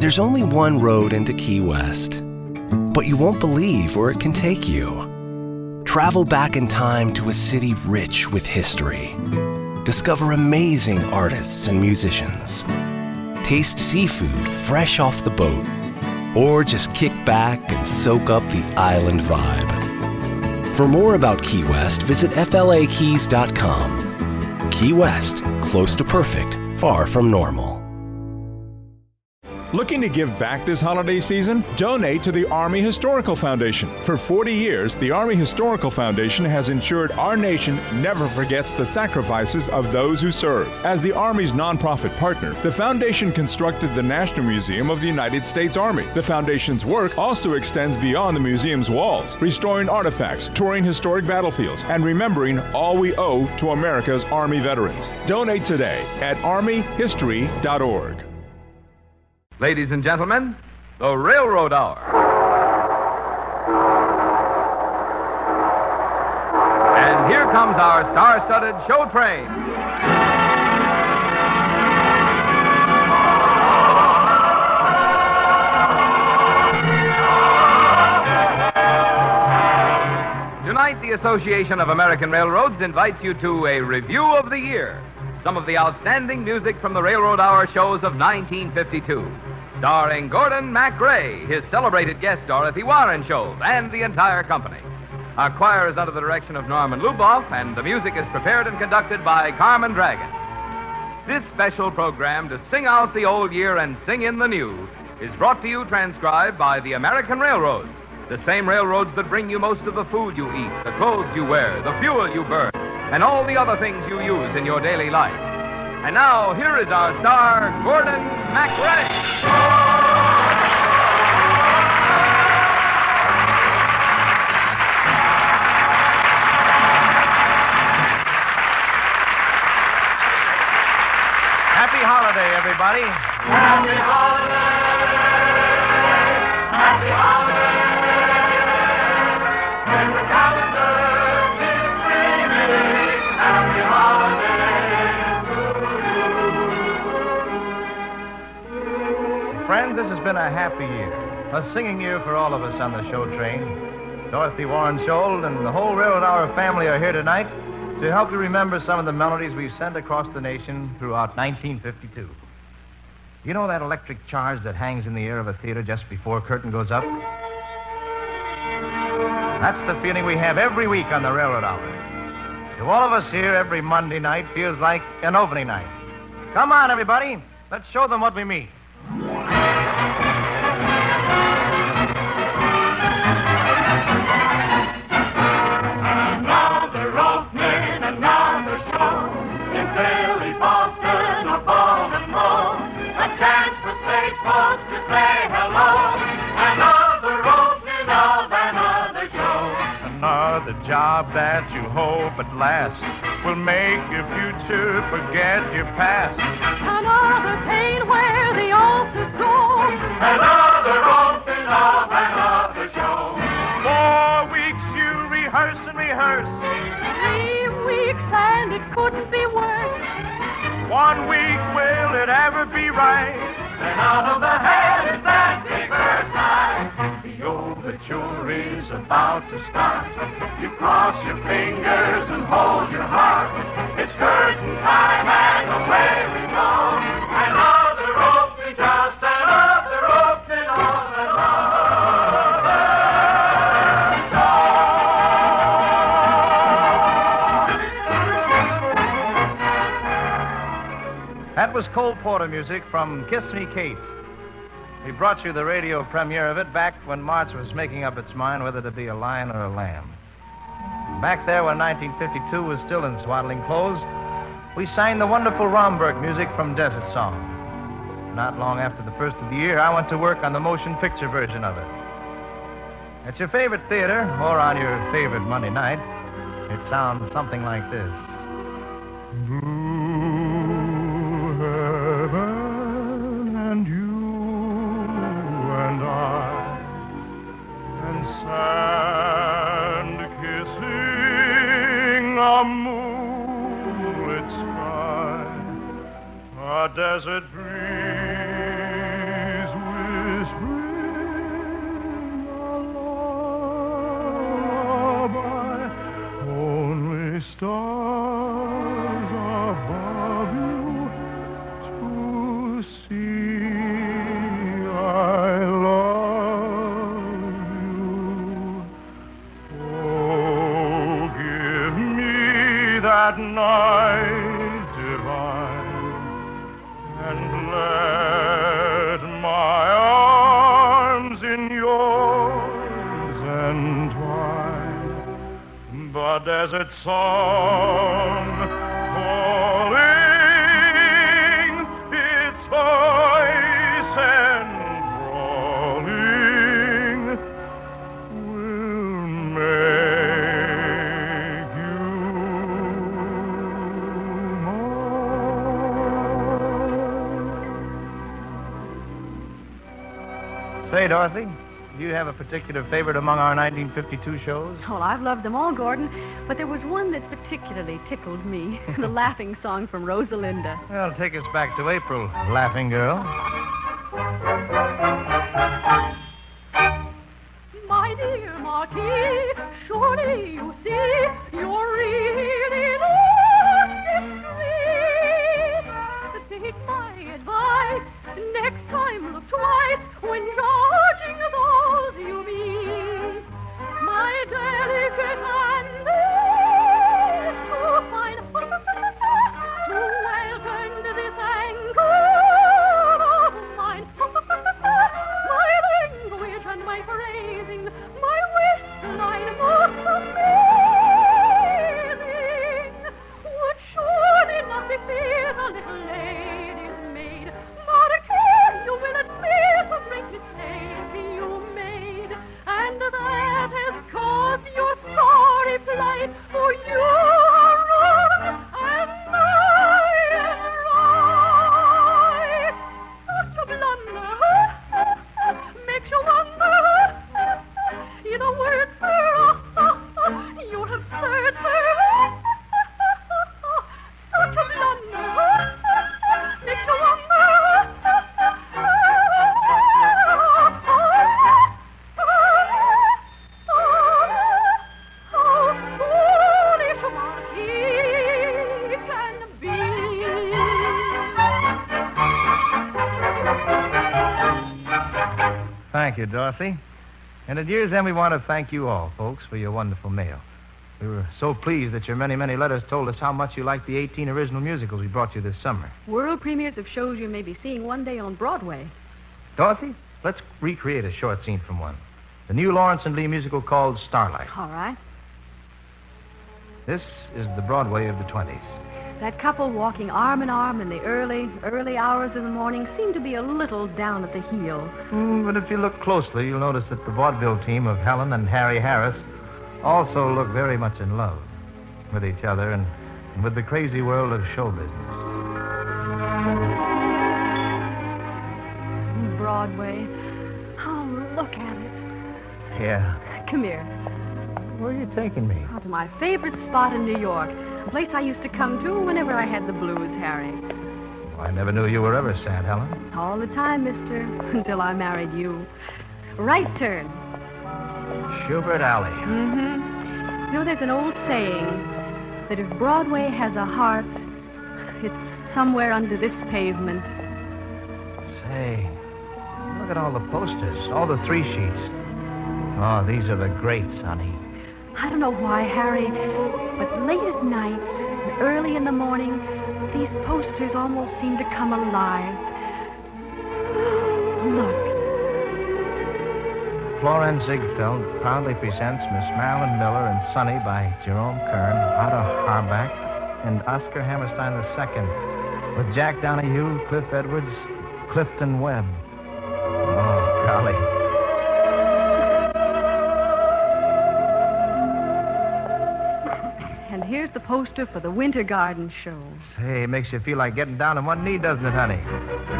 There's only one road into Key West, but you won't believe where it can take you. Travel back in time to a city rich with history. Discover amazing artists and musicians. Taste seafood fresh off the boat, or just kick back and soak up the island vibe. For more about Key West, visit flakeys.com. Key West, close to perfect, far from normal. Looking to give back this holiday season? Donate to the Army Historical Foundation. For 40 years, the Army Historical Foundation has ensured our nation never forgets the sacrifices of those who serve. As the Army's nonprofit partner, the foundation constructed the National Museum of the United States Army. The foundation's work also extends beyond the museum's walls, restoring artifacts, touring historic battlefields, and remembering all we owe to America's Army veterans. Donate today at armyhistory.org. Ladies and gentlemen, the Railroad Hour. And here comes our star-studded show train. Tonight, the Association of American Railroads invites you to a review of the year. Some of the outstanding music from the Railroad Hour shows of 1952. Starring Gordon MacRae, his celebrated guest Dorothy Warren shows, and the entire company. Our choir is under the direction of Norman Luboff, and the music is prepared and conducted by Carmen Dragon. This special program to sing out the old year and sing in the new is brought to you transcribed by the American Railroads, the same railroads that bring you most of the food you eat, the clothes you wear, the fuel you burn, and all the other things you use in your daily life. And now, here is our star, Gordon MacRae. Happy holiday, everybody. Happy holiday. Happy holiday. When the calendar is reading, happy holiday. Friends, this has been a happy year, a singing year for all of us on the show train. Dorothy Warren Scholl and the whole Railroad Hour family are here tonight to help you remember some of the melodies we've sent across the nation throughout 1952. You know that electric charge that hangs in the air of a theater just before curtain goes up? That's the feeling we have every week on the Railroad Hour. To all of us here, every Monday night feels like an opening night. Come on, everybody. Let's show them what we mean. Another opening, another show. In Philly, Boston, or Baltimore. A chance for stage folks to say hello. Another opening of another show. Another job that you hope at last will make your future forget your past. Another pain where the ulcers go. Another opening of another show. 4 weeks you rehearse and rehearse. 3 weeks and it couldn't be worse. 1 week, will it ever be right? Then out of the head is that big first night. The overture is about to start. You cross your fingers and hold your heart. It's curtain time and away we go. Another opening, just another opening of another show. That was Cole Porter music from Kiss Me Kate. We brought you the radio premiere of it back when March was making up its mind whether to be a lion or a lamb. Back there when 1952 was still in swaddling clothes, we sang the wonderful Romberg music from Desert Song. Not long after the first of the year, I went to work on the motion picture version of it. At your favorite theater, or on your favorite Monday night, it sounds something like this. Blue heaven and you and I and sand kissing a moonlit sky, a desert breeze desert song calling its voice and drawling will make you mine. Say, Dorothy, do you have a particular favorite among our 1952 shows? Well, I've loved them all, Gordon, but there was one that particularly tickled me. The laughing song from Rosalinda. Well, take us back to April, laughing girl. My dear Marquis, surely you see you're really looking sweet. Take my advice, next time look twice when judging those you meet. My delicate hand is too fine to welcome this anger of mine. My language and my phrasing, my waistline most amazing, would surely not deceive a little lady's maid. Marquis, you will admit a great mistake you made, and that has caused your sorry plight, for you are wrong and I am right. Such a blunder makes you wonder. In a word, sir, you're absurd, sir. Such a blunder makes you wonder. How foolish a marquis can be. Thank you, Dorothy. And at year's end, we want to thank you all, folks, for your wonderful mail. We were so pleased that your many, many letters told us how much you liked the 18 original musicals we brought you this summer. World premieres of shows you may be seeing one day on Broadway. Dorothy, let's recreate a short scene from one. The new Lawrence and Lee musical called Starlight. All right. This is the Broadway of the 20s. That couple walking arm in arm in the early hours of the morning seemed to be a little down at the heel. But if you look closely, you'll notice that the vaudeville team of Helen and Harry Harris also look very much in love with each other and with the crazy world of show business. Broadway. Oh, look at it. Yeah. Come here. Where are you taking me? Oh, to my favorite spot in New York. A place I used to come to whenever I had the blues, Harry. I never knew you were ever sad, Helen. All the time, mister, until I married you. Right turn. Schubert Alley. Mm-hmm. You know, there's an old saying that if Broadway has a heart, it's somewhere under this pavement. Say, look at all the posters, all the 3 sheets. Oh, these are the greats, honey. I don't know why, Harry, but late at night and early in the morning, these posters almost seem to come alive. Look. Florence Ziegfeld proudly presents Miss Marilyn Miller and Sonny by Jerome Kern, Otto Harbach, and Oscar Hammerstein II, with Jack Donahue, Cliff Edwards, Clifton Webb. Oh, golly. And here's the poster for the Winter Garden Show. Say, it makes you feel like getting down on one knee, doesn't it, honey?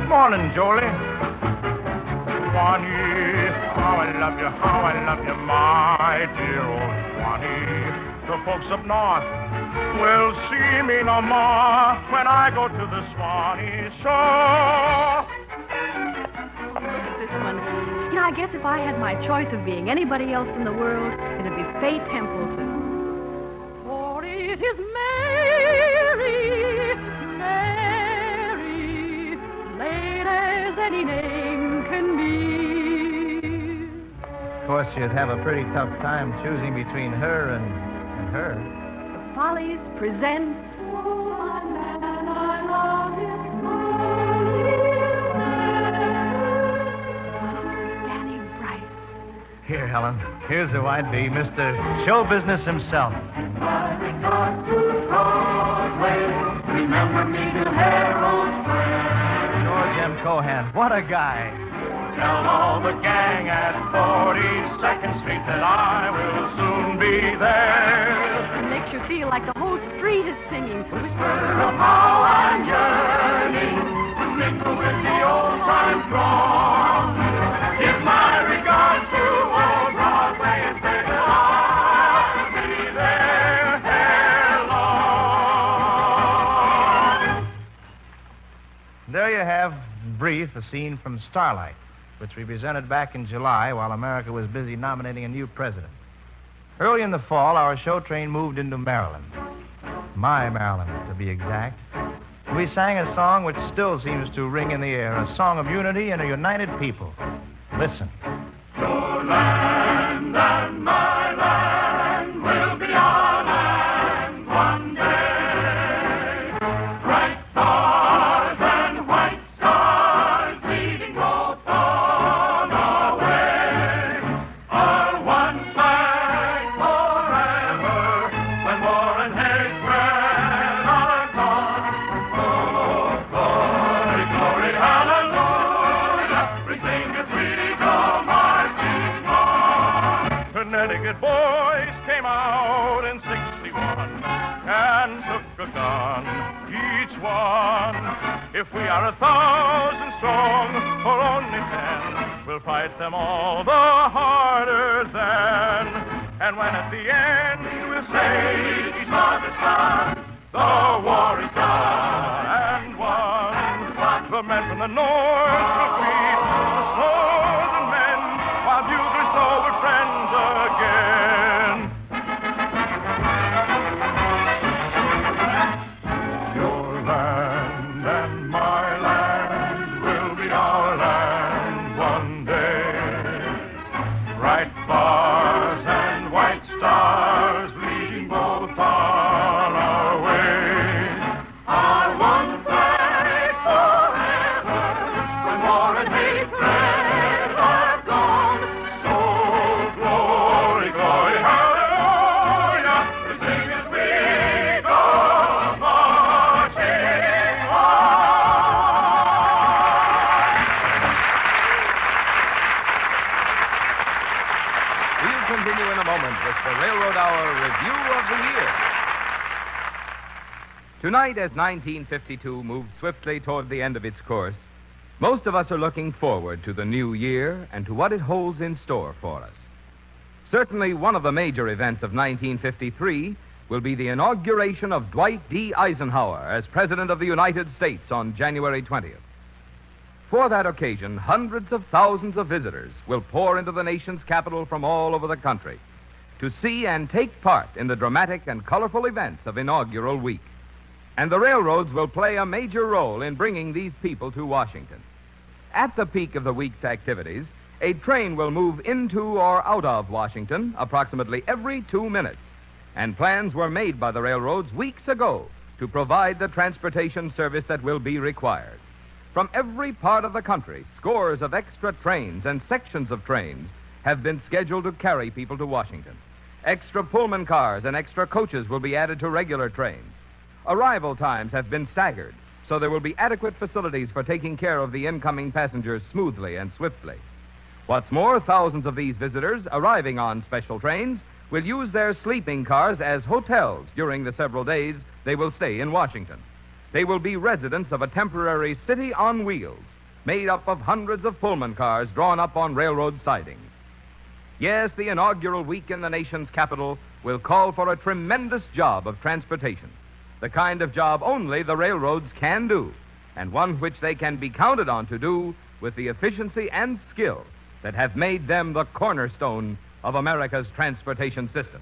Morning, Jolie. Swanee, how I love you, my dear old Swanee. The folks up north will see me no more when I go to the Swanee show. Look at this one. You know, I guess if I had my choice of being anybody else in the world, it'd be Faye Templeton. For it is Mary, Mary, late as any name can be. Of course, you'd have a pretty tough time choosing between her and her. The Follies presents One Man I Love Is Danny Bright. Here, Helen. Here's who I'd be, Mr. Show Business himself. My regards to Broadway. Remember me to Harold Square. George M. Cohan, what a guy. Tell all the gang at 42nd Street that I will soon be there. It makes you feel like the whole street is singing. Whisper of how I'm yearning to mingle with the old-time throng. Give my regards to old Broadway and say that I'll be there ere long. There you have, in brief, a scene from Starlight, which we presented back in July while America was busy nominating a new president. Early in the fall, our show train moved into Maryland. My Maryland, to be exact. We sang a song which still seems to ring in the air, a song of unity and a united people. Listen. Your land and my land will be our land one day. Bright stars and white stars leading both on our way. Our one flag forever when war and hatred are gone. Oh, glory, glory, hallelujah. We sing as we go marching on. Connecticut boys came out in 61 and took a gun, each one. If we are 1,000 strong or only 10, we'll fight them all the harder then. And when at the end we'll say each other's son, the war is done and won. The men from the north will greet the northern men, while buglers know we're friends again. Your land and my land will be our land one day. Bright bars and white stars leading both on our way. Our one flag forever when war and hatred are gone. So glory, glory, hallelujah, we sing as we go marching on. We'll continue in a moment with the Railroad Hour Review of the Year. Tonight, as 1952 moves swiftly toward the end of its course, most of us are looking forward to the new year and to what it holds in store for us. Certainly, one of the major events of 1953 will be the inauguration of Dwight D. Eisenhower as President of the United States on January 20th. For that occasion, hundreds of thousands of visitors will pour into the nation's capital from all over the country to see and take part in the dramatic and colorful events of Inaugural Week. And the railroads will play a major role in bringing these people to Washington. At the peak of the week's activities, a train will move into or out of Washington approximately every 2 minutes, and plans were made by the railroads weeks ago to provide the transportation service that will be required. From every part of the country, scores of extra trains and sections of trains have been scheduled to carry people to Washington. Extra Pullman cars and extra coaches will be added to regular trains. Arrival times have been staggered, so there will be adequate facilities for taking care of the incoming passengers smoothly and swiftly. What's more, thousands of these visitors arriving on special trains will use their sleeping cars as hotels during the several days they will stay in Washington. They will be residents of a temporary city on wheels, made up of hundreds of Pullman cars drawn up on railroad sidings. Yes, the inaugural week in the nation's capital will call for a tremendous job of transportation, the kind of job only the railroads can do, and one which they can be counted on to do with the efficiency and skill that have made them the cornerstone of America's transportation system.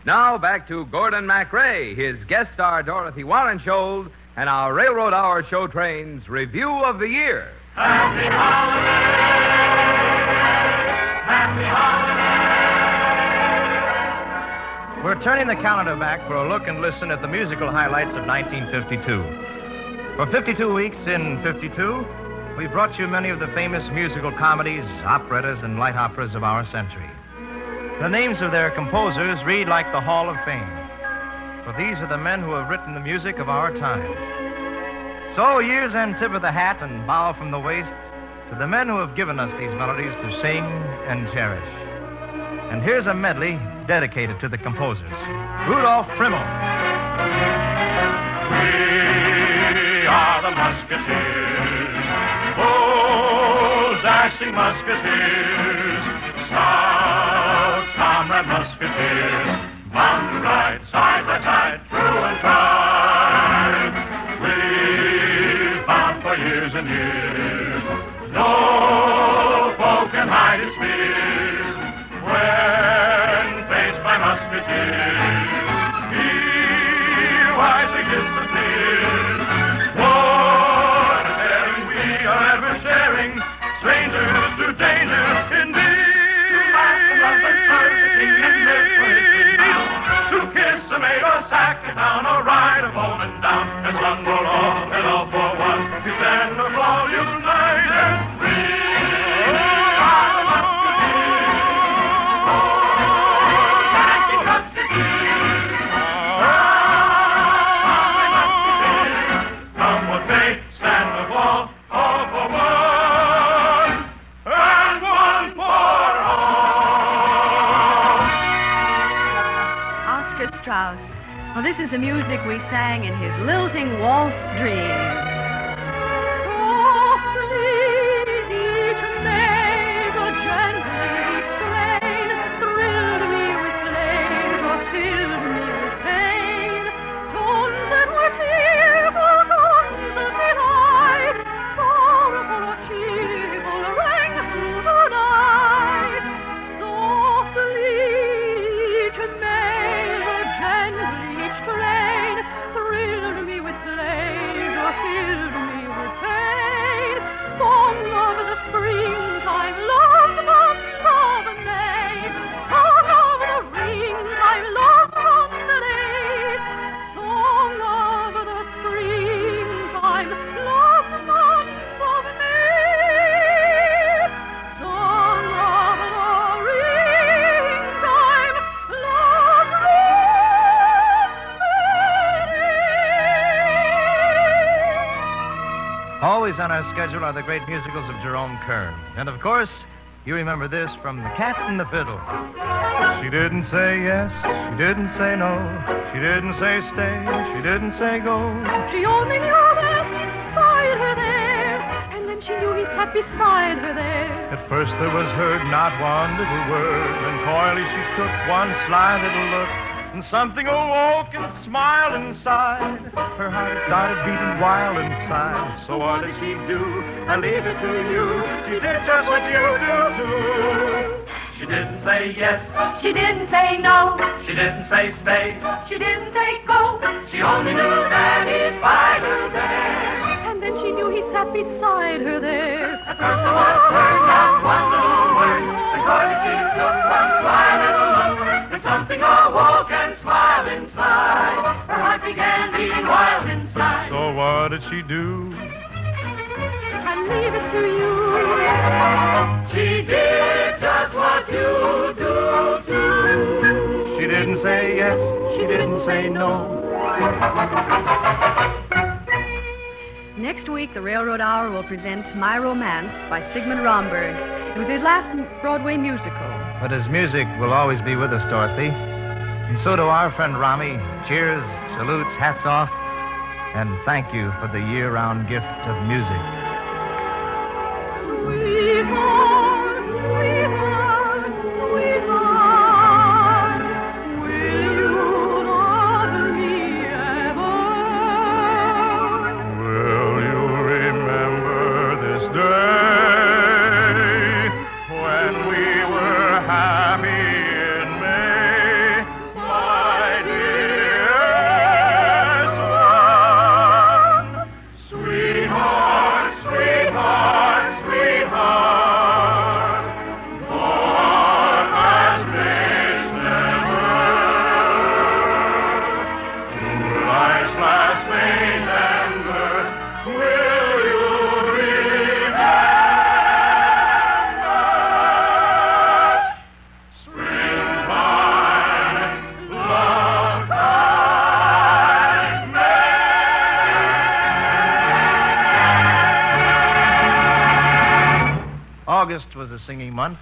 Now back to Gordon MacRae, his guest star Dorothy Warrenshold, and our Railroad Hour show train's Review of the Year. Happy holidays! Happy We're turning the calendar back for a look and listen at the musical highlights of 1952. For 52 weeks in 52, we brought you many of the famous musical comedies, operettas, and light operas of our century. The names of their composers read like the Hall of Fame, for these are the men who have written the music of our time. So years and tip of the hat and bow from the waist to the men who have given us these melodies to sing and cherish. And here's a medley dedicated to the composers. Rudolph Frimmel. We are the Musketeers, oh, dashing Musketeers, stout comrade Musketeers, bound to ride side by side, through and tried. We've bound for years and years. No foe can hide his fears when faced by Musketeers. He wisely gives the fears. War and daring we are ever sharing, strangers to danger indeed. To kiss a maid or sack it down or ride a bowman down and run for all and all for one. We stand or fall united. We are the Musketeers. Oh, dashing Musketeers. Musketeers. Come what may, stand or fall, all for one and one for all. Oscar Strauss. Well, this is the music we sang in his lilting waltz dream. Softly each neighbor gently strain, thrilled me with pleasure, filled me with pain. Tones that were tearful, tones that delight, sorrowful or cheerful, rang through the night. Softly each neighbor gently strain, thrilled me with pleasure, filled me with pain. Song of the springtime, love month of May. Song of the springtime, love month of May. Song of the springtime, love month of May. Song of the springtime, love month of May. Always on our schedule are the great musicals of Jerome Kern. And of course, you remember this from The Cat and the Fiddle. She didn't say yes, she didn't say no, she didn't say stay, she didn't say go. She only knew that beside her there, and then she knew he sat beside her there. At first there was heard not one little word, then coyly she took one sly little look, and something awoke and smiled inside. Her heart started beating wild inside. So what did she do? I leave it to you. She did just what you do too. She didn't say yes, She didn't say no, she didn't say stay, she didn't say go, she only knew that he spied her there. and then she knew he sat beside her there. At first there was heard not one little word, and coyly she took one sly little look, and something awoke and smiled inside. Her heart began beating wild inside. So what did she do? I leave it to you. She did just what you do too. She didn't say yes, she didn't say no. Next week, the Railroad Hour will present My Romance by Sigmund Romberg. It was his last Broadway musical. But his music will always be with us, Dorothy. And so to our friend Rami, cheers, salutes, hats off, and thank you for the year-round gift of music. Sweetheart, sweetheart, sweetheart, will you love me ever? Will you remember this day when we were happy in May, my dearest one? Sweetheart, August was a singing month,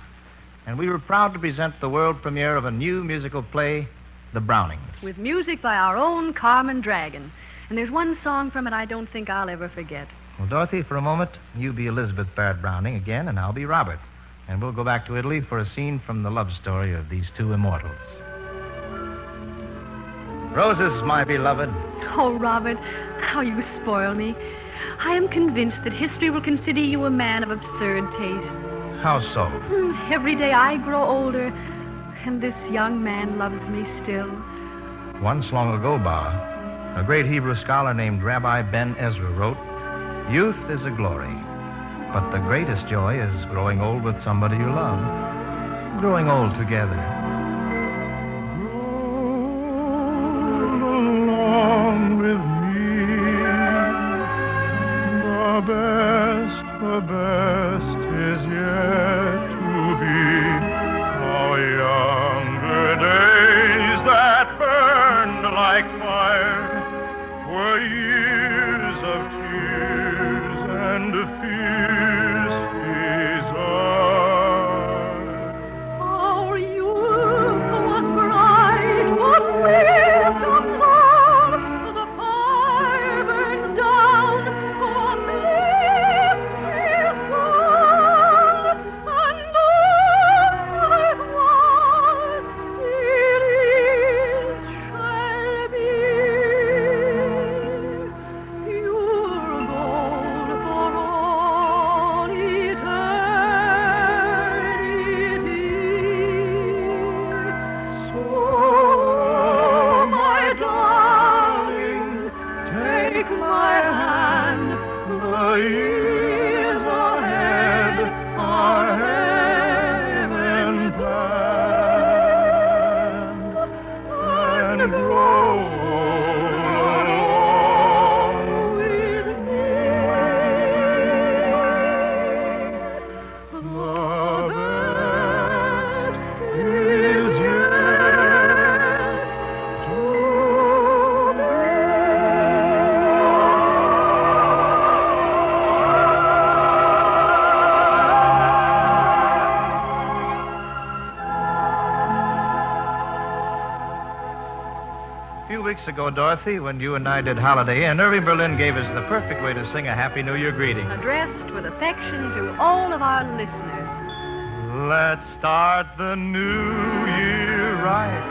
and we were proud to present the world premiere of a new musical play, The Brownings. With music by our own Carmen Dragon. And there's one song from it I don't think I'll ever forget. Well, Dorothy, for a moment, you be Elizabeth Barrett Browning again, and I'll be Robert. And we'll go back to Italy for a scene from the love story of these two immortals. Roses, my beloved. Oh, Robert, how you spoil me. I am convinced that history will consider you a man of absurd taste. How so? Every day I grow older, and this young man loves me still. Once long ago, Baba, a great Hebrew scholar named Rabbi Ben Ezra wrote, "Youth is a glory, but the greatest joy is growing old with somebody you love, growing old together." Roll along with me. The best is yet to be. Our younger days that burned like fire were years of tears and fierce desire. Our youth was bright, but wisdom gone. The fire burned down, our bliss is gone. And all that was, it is, shall be. Pure gold for all eternity. So, my darling, take my hand. The years ahead are heaven planned, and grow along with me. The best is yet to be. A few weeks ago, Dorothy, when you and I did Holiday Inn, Irving Berlin gave us the perfect way to sing a Happy New Year greeting. Addressed with affection to all of our listeners. Let's start the new year right.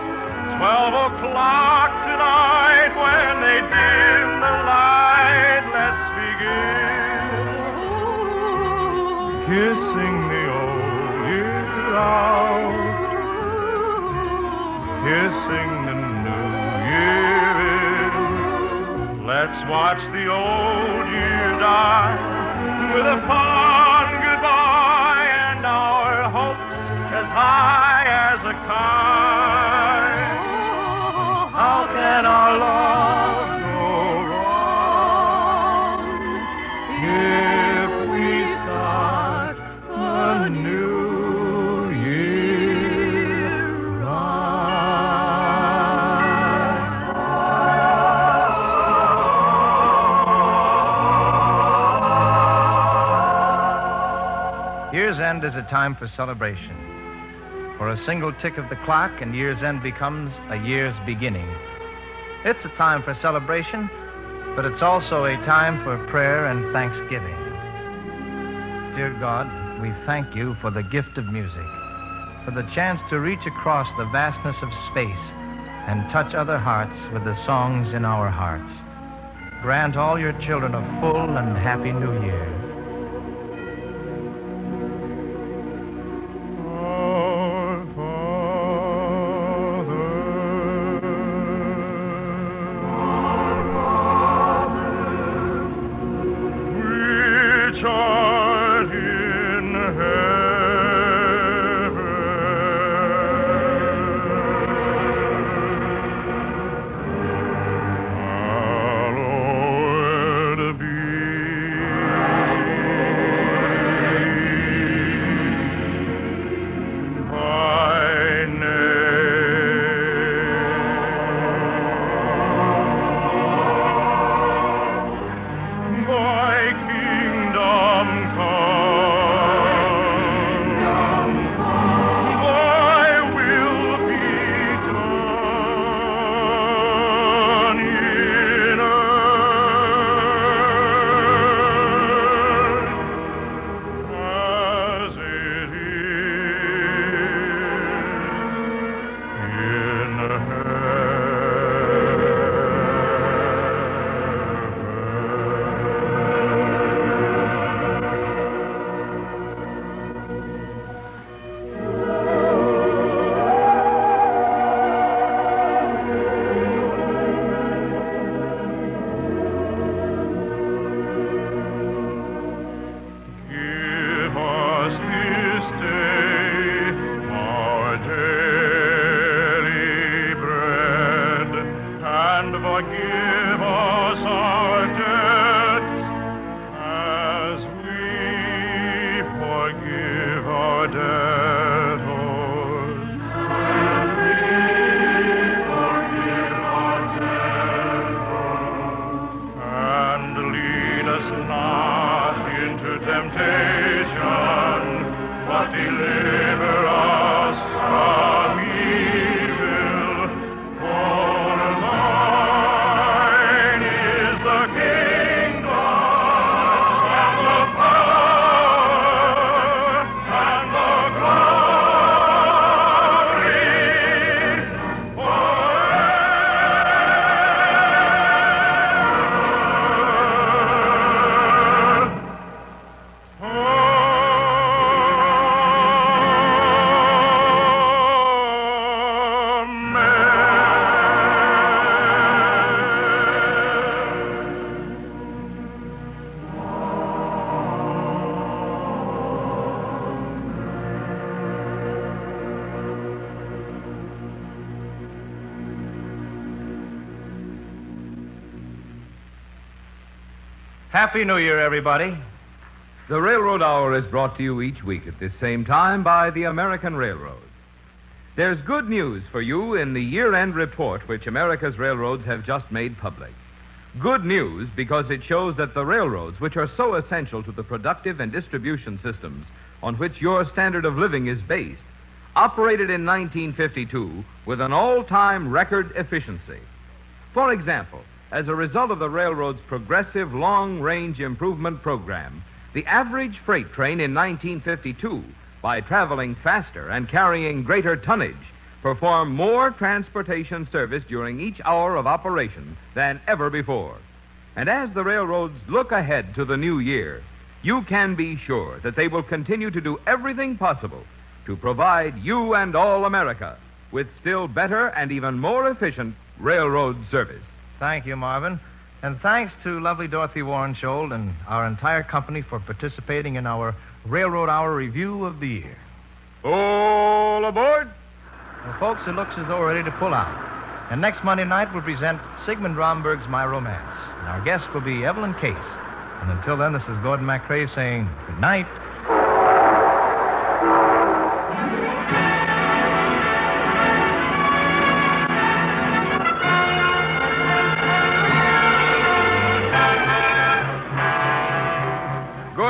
12 o'clock tonight when they dim the light. Let's begin kissing the old year out, kissing the new year in. Let's watch the old year die with a fond goodbye and our hopes as high as a kite. How can our love go wrong if we start a new year right? Year's End is a time for celebration. For a single tick of the clock, and year's end becomes a year's beginning. It's a time for celebration, but it's also a time for prayer and thanksgiving. Dear God, we thank you for the gift of music, for the chance to reach across the vastness of space and touch other hearts with the songs in our hearts. Grant all your children a full and happy new year. Hallowed be Happy New Year, everybody. The Railroad Hour is brought to you each week at this same time by the American Railroads. There's good news for you in the year-end report which America's railroads have just made public. Good news because it shows that the railroads, which are so essential to the productive and distribution systems on which your standard of living is based, operated in 1952 with an all-time record efficiency. For example, as a result of the railroad's progressive long-range improvement program, the average freight train in 1952, by traveling faster and carrying greater tonnage, performed more transportation service during each hour of operation than ever before. And as the railroads look ahead to the new year, you can be sure that they will continue to do everything possible to provide you and all America with still better and even more efficient railroad service. Thank you, Marvin. And thanks to lovely Dorothy Warrenshold and our entire company for participating in our Railroad Hour Review of the Year. All aboard! Well, folks, it looks as though we're ready to pull out. And next Monday night, we'll present Sigmund Romberg's My Romance. And our guest will be Evelyn Case. And until then, this is Gordon MacRae saying good night.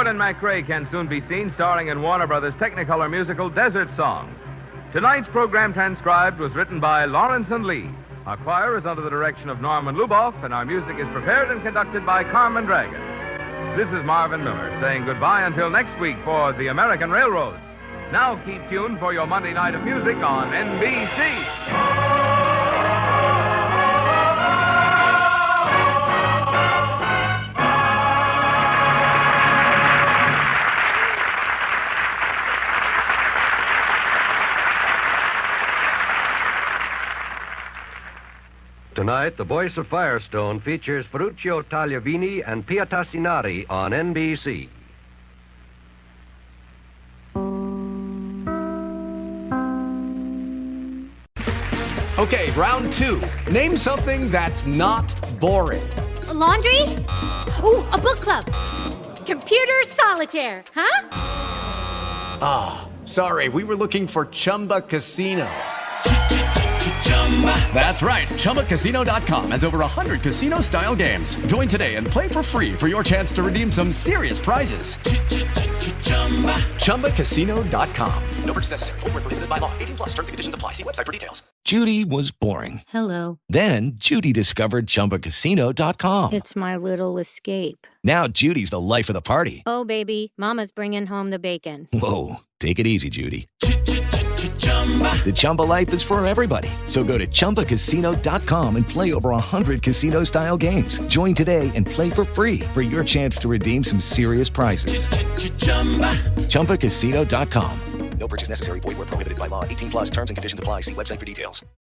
Gordon MacRae can soon be seen starring in Warner Brothers' Technicolor musical Desert Song. Tonight's program transcribed was written by Lawrence and Lee. Our choir is under the direction of Norman Luboff, and our music is prepared and conducted by Carmen Dragon. This is Marvin Miller saying goodbye until next week for the American Railroads. Now keep tuned for your Monday night of music on NBC. Tonight, The Voice of Firestone features Ferruccio Tagliavini and Pietà Sinari on NBC. Okay, round two. Name something that's not boring. A laundry? Ooh, a book club. Computer solitaire, huh? Ah, sorry, we were looking for Chumba Casino. That's right. ChumbaCasino.com has over 100 casino-style games. Join today and play for free for your chance to redeem some serious prizes. ChumbaCasino.com. No purchase necessary. Void where prohibited by law. 18 plus. Terms and conditions apply. See website for details. Judy was boring. Hello. Then Judy discovered ChumbaCasino.com. It's my little escape. Now Judy's the life of the party. Oh, baby, mama's bringing home the bacon. Whoa, take it easy, Judy. The Chumba life is for everybody. So go to ChumbaCasino.com and play over 100 casino-style games. Join today and play for free for your chance to redeem some serious prizes. ChumbaCasino.com. No purchase necessary. Void where prohibited by law. 18 plus terms and conditions apply. See website for details.